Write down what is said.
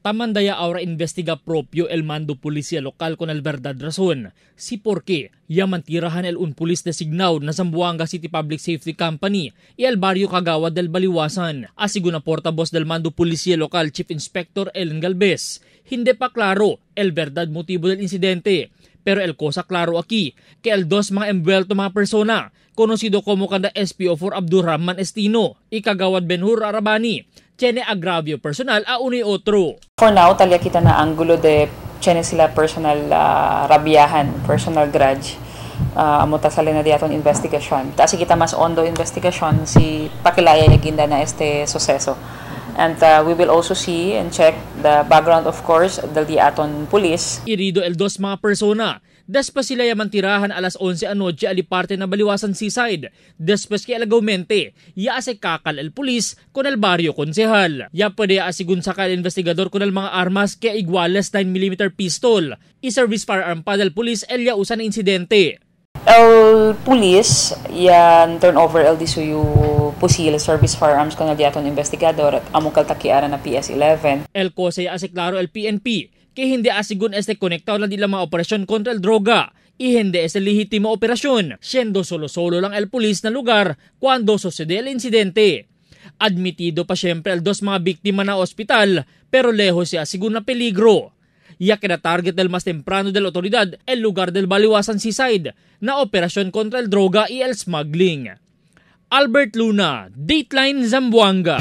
Tamandaya ahora investiga propio el mando policía local con el verdad razón. Si por qué yaman tirahan el un pulis designado na Zamboanga City Public Safety Company y el barrio Kagawad del Baliwasan. Asigun na portavoz del mando policía local Chief Inspector Ellen Galvez. Hindi pa klaro el verdad motivo del insidente. Pero el cosa klaro aquí que el dos mga envuelto mga persona conocido como kada SPO4 Abdurrahman Estino y Kagawad Benhur Arabani tiene agravio personal a uno y otro. For now, talya kita na anggulo de tiene sila personal rabiyahan, personal grudge. Amo ta sali na diaton investigasyon. Kasi kita mas ondo investigasyon si pakilaya yaginda na este suceso. And we will also see and check the background, of course, del diaton police. Irido el dos mga persona. Después sila yaman tirahan alas 11 anoche ali parte na Baliwasan Seaside. Después que alagawmente, ya ase kakal el pulis con el barrio konsehal. Ya pwede asigun sa el investigador con el mga armas que iguales 9mm pistol. I-service firearm pa del pulis el ya usan insidente. El pulis yan turn over el disuyu pusil service firearms con el diaton investigador at amukal takiara na PS11. El kose ase klaro el PNP. Que hindi asigun este konektado lang din mga operasyon kontra el droga y hindi este lehitimo operasyon, siendo solo-solo lang el pulis na lugar cuando sucede el insidente. Admitido pa siyempre el dos mga biktima na ospital pero lejos siya asigun na peligro. Ya que na-target del mas temprano del otoridad el lugar del Baliwasan Seaside na operasyon kontra el droga y el smuggling. Albert Luna, Dateline Zamboanga.